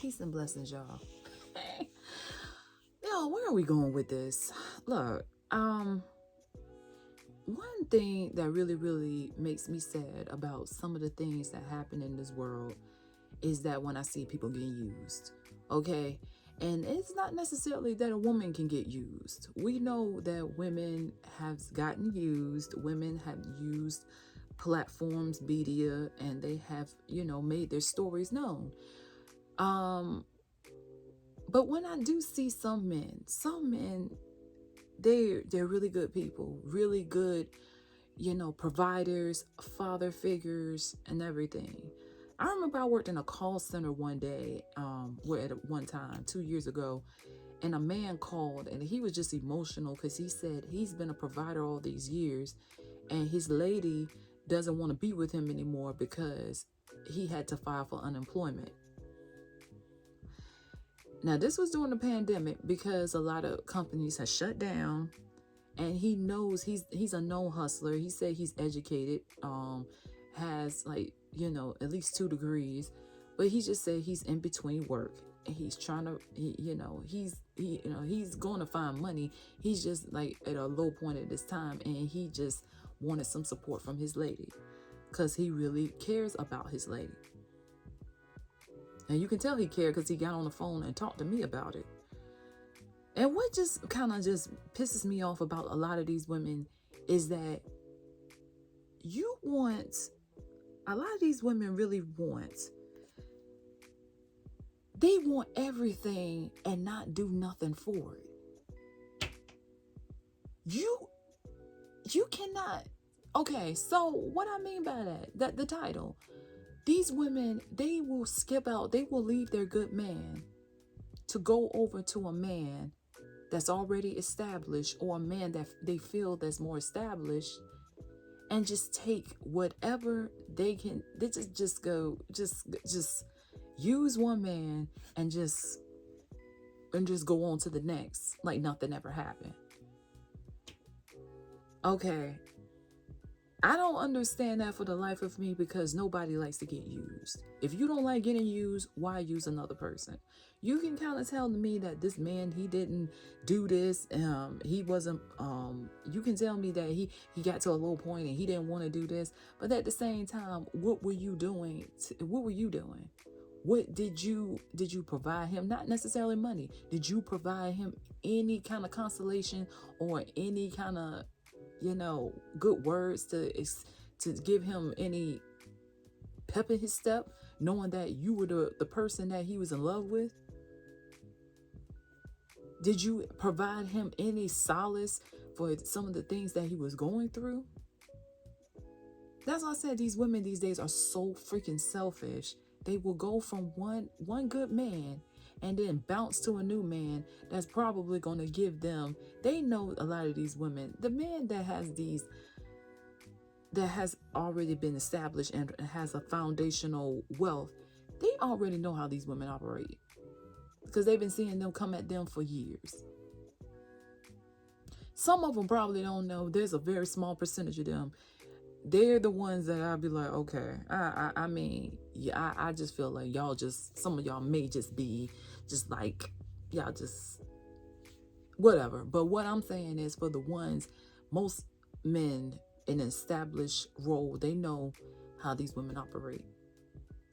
Peace and blessings, y'all. Yo, where are we going with this? Look, one thing that really makes me sad about some of the things that happen in this world is that when I see people getting used, okay? And it's not necessarily that a woman can get used. We know that women have gotten used, women have used platforms, media, and they have, made their stories known. But when I do see some men, they're really good people, really good, providers, father figures, and everything. I remember I worked in a call center one day, where at one time 2 years ago, and a man called and he was just emotional because he said he's been a provider all these years, and his lady doesn't want to be with him anymore because he had to file for unemployment. Now, this was during the pandemic because a lot of companies had shut down, and he knows he's a known hustler. He said he's educated, has at least 2 degrees, but he just said he's in between work and he's trying to, he's going to find money. He's just like at a low point at this time, and he just wanted some support from his lady because he really cares about his lady. And you can tell he cared because he got on the phone and talked to me about it. And what just kind of just pisses me off about a lot of these women is that a lot of these women really they want everything and not do nothing for it. You cannot. Okay, so what I mean by that the title, these women, they will skip out, they will leave their good man to go over to a man that's already established, or a man that they feel that's more established, and just take whatever they can. They just use one man and just go on to the next like nothing ever happened. Okay, I don't understand that for the life of me, because nobody likes to get used. If you don't like getting used, why use another person? You can kind of tell me that this man, he didn't do this. He wasn't, you can tell me that he got to a low point and he didn't want to do this. But at the same time, what were you doing? What did you provide him? Not necessarily money. Did you provide him any kind of consolation or any kind of, good words to give him any pep in his step, knowing that you were the person that he was in love with? Did you provide him any solace for some of the things that he was going through? That's why I said these women these days are so freaking selfish. They will go from one good man and then bounce to a new man that's probably going to give them. They know a lot of these women, the man that has already been established and has a foundational wealth, they already know how these women operate because they've been seeing them come at them for years. Some of them probably don't know. There's a very small percentage of them. They're the ones that I'll be like, okay, I mean, yeah, I just feel like some of y'all may just be just like, y'all just whatever. But what I'm saying is, for the ones, most men in an established role, they know how these women operate.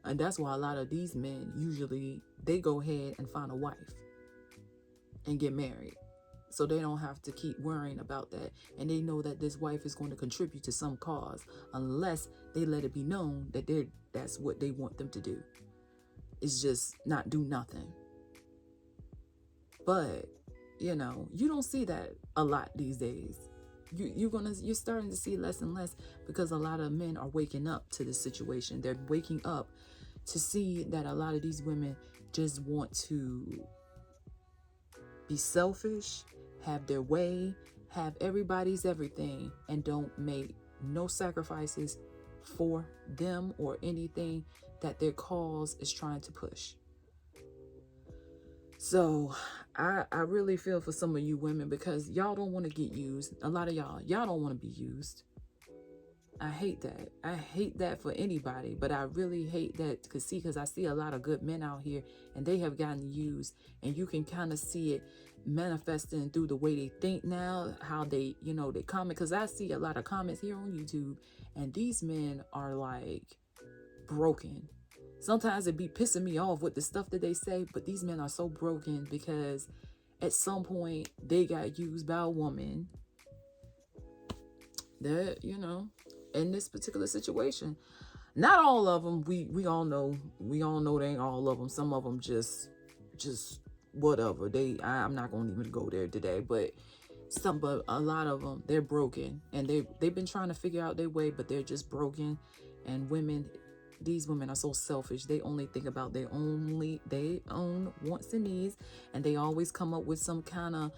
And that's why a lot of these men, usually they go ahead and find a wife and get married, so they don't have to keep worrying about that. And they know that this wife is going to contribute to some cause, unless they let it be known that that's what they want them to do. It's just not do nothing. But, you don't see that a lot these days. You're starting to see less and less, because a lot of men are waking up to this situation. They're waking up to see that a lot of these women just want to be selfish, have their way, have everybody's everything, and don't make no sacrifices for them or anything that their cause is trying to push. So I really feel for some of you women, because y'all don't want to get used. A lot of y'all don't want to be used. I hate that. I hate that for anybody, but I really hate that because I see a lot of good men out here and they have gotten used, and you can kind of see it manifesting through the way they think now, how they, they comment. Because I see a lot of comments here on YouTube, and these men are like broken. Sometimes it be pissing me off with the stuff that they say, but these men are so broken because at some point they got used by a woman that, in this particular situation. Not all of them. We all know they ain't all of them. Some of them just whatever. I'm not gonna even go there today, but a lot of them, they're broken, and they've been trying to figure out their way, but they're just broken. And these women are so selfish. They only think about their own wants and needs, and they always come up with some kind of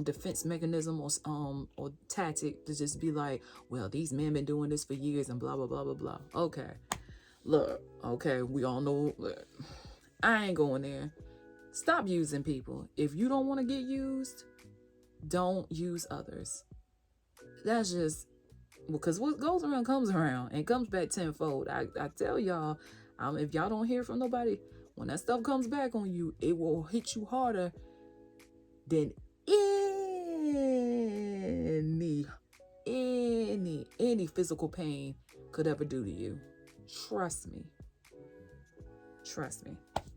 defense mechanism or tactic to just be like, well, these men been doing this for years and blah blah blah blah blah. Okay, look, okay, we all know. Look, I ain't going there. Stop using people. If you don't want to get used, don't use others. That's just because what goes around comes around and comes back tenfold. I tell y'all, if y'all don't hear from nobody, when that stuff comes back on you, it will hit you harder than any physical pain could ever do to you. Trust me.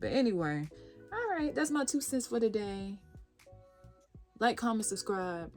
But anyway, all right, that's my 2 cents for today. Like, comment, subscribe.